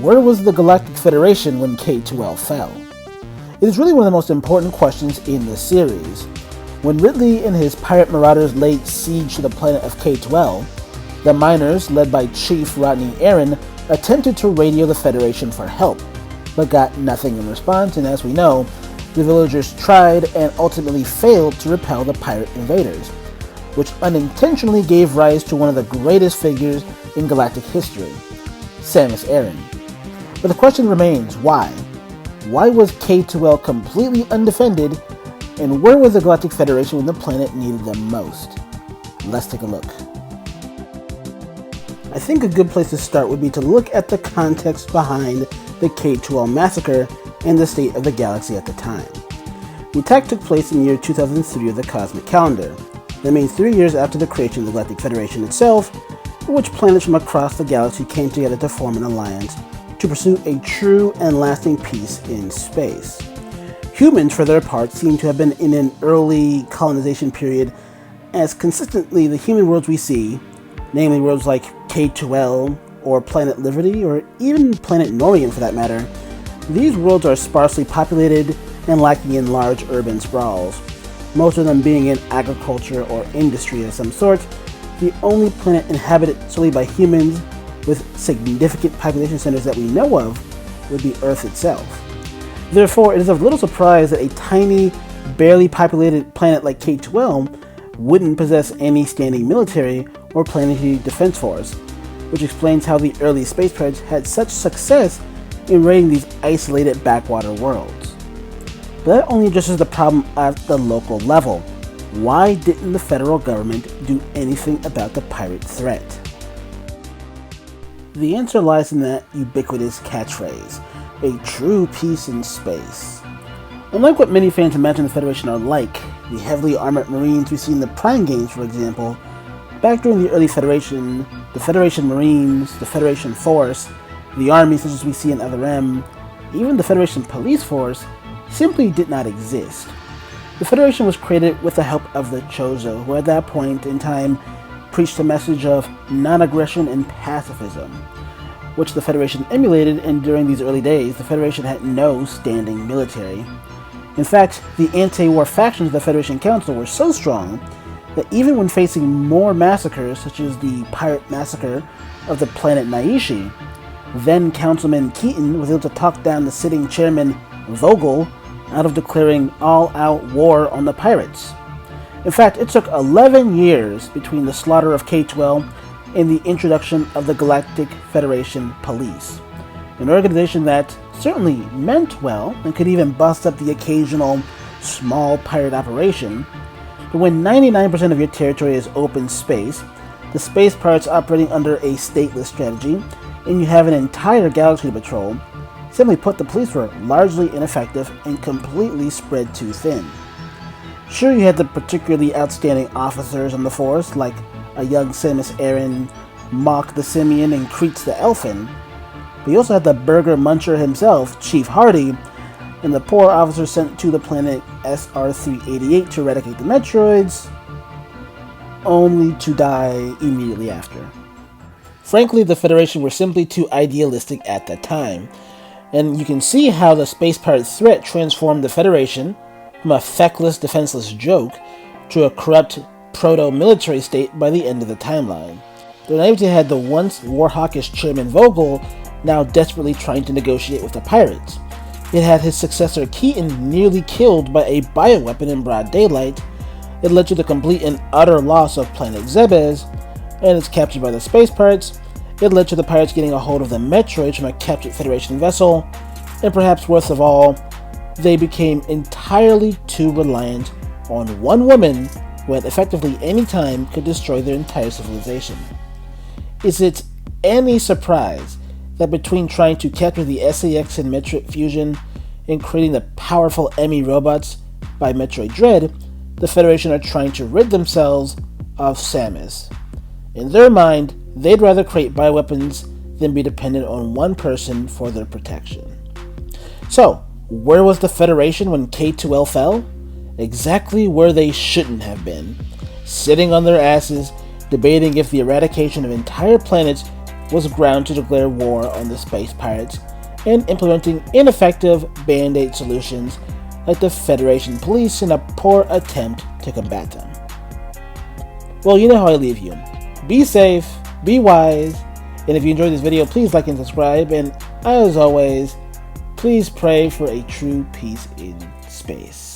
Where was the Galactic Federation when K-2L fell? It is really one of the most important questions in the series. When Ridley and his pirate marauders laid siege to the planet of K-2L, the miners, led by Chief Rodney Aran, attempted to radio the Federation for help, but got nothing in response, and as we know, the villagers tried and ultimately failed to repel the pirate invaders, which unintentionally gave rise to one of the greatest figures in galactic history, Samus Aran. But the question remains, why? Why was K-2L completely undefended, and where was the Galactic Federation when the planet needed them most? Let's take a look. I think a good place to start would be to look at the context behind the K-2L massacre and the state of the galaxy at the time. The attack took place in the year 2003 of the cosmic calendar. That means 3 years after the creation of the Galactic Federation itself, in which planets from across the galaxy came together to form an alliance to pursue a true and lasting peace in space. Humans, for their part, seem to have been in an early colonization period, as consistently the human worlds we see, namely worlds like K-2L, or Planet Liberty, or even Planet Norian for that matter, these worlds are sparsely populated and lacking in large urban sprawls, most of them being in agriculture or industry of some sort. The only planet inhabited solely by humans with significant population centers that we know of would be Earth itself. Therefore, it is of little surprise that a tiny, barely populated planet like K-2L wouldn't possess any standing military or planetary defense force, which explains how the early space pirates had such success in raiding these isolated backwater worlds. But that only addresses the problem at the local level. Why didn't the federal government do anything about the pirate threat? The answer lies in that ubiquitous catchphrase, a true peace in space. Unlike what many fans imagine the Federation are like, the heavily armored Marines we see in the Prime games, for example, back during the early Federation, the Federation Marines, the Federation Force, the Army such as we see in Other M, even the Federation Police Force, simply did not exist. The Federation was created with the help of the Chozo, who at that point in time preached a message of non-aggression and pacifism, which the Federation emulated, and during these early days, the Federation had no standing military. In fact, the anti-war factions of the Federation Council were so strong that even when facing more massacres, such as the pirate massacre of the planet Naishi, then Councilman Keaton was able to talk down the sitting chairman Vogel out of declaring all-out war on the pirates. In fact, it took 11 years between the slaughter of K-2L and the introduction of the Galactic Federation Police, an organization that certainly meant well and could even bust up the occasional small pirate operation. But when 99% of your territory is open space, the space pirates operating under a stateless strategy, and you have an entire galaxy to patrol, simply put, the police were largely ineffective and completely spread too thin. Sure, you had the particularly outstanding officers on the force, like a young Samus Aran, Mach the Simian, and Kreetz the Elfin, but you also had the burger muncher himself, Chief Hardy, and the poor officer sent to the planet SR-388 to eradicate the Metroids, only to die immediately after. Frankly, the Federation were simply too idealistic at the time, and you can see how the space pirate threat transformed the Federation from a feckless, defenseless joke to a corrupt proto-military state by the end of the timeline. The naivety had the once war-hawkish Chairman Vogel now desperately trying to negotiate with the pirates. It had his successor Keaton nearly killed by a bioweapon in broad daylight. It led to the complete and utter loss of planet Zebes and its capture by the space pirates. It led to the pirates getting a hold of the Metroid from a captured Federation vessel, and perhaps worst of all, they became entirely too reliant on one woman who at effectively any time could destroy their entire civilization. Is it any surprise that between trying to capture the SAX in Metroid Fusion and creating the powerful Emmy robots by Metroid Dread, the Federation are trying to rid themselves of Samus? In their mind, they'd rather create bioweapons than be dependent on one person for their protection. So, where was the Federation when K-2L fell? Exactly where they shouldn't have been. Sitting on their asses, debating if the eradication of entire planets was ground to declare war on the space pirates and implementing ineffective band-aid solutions like the Federation police in a poor attempt to combat them. Well, you know how I leave you. Be safe, be wise, and if you enjoyed this video, please like and subscribe, and as always, please pray for a true peace in space.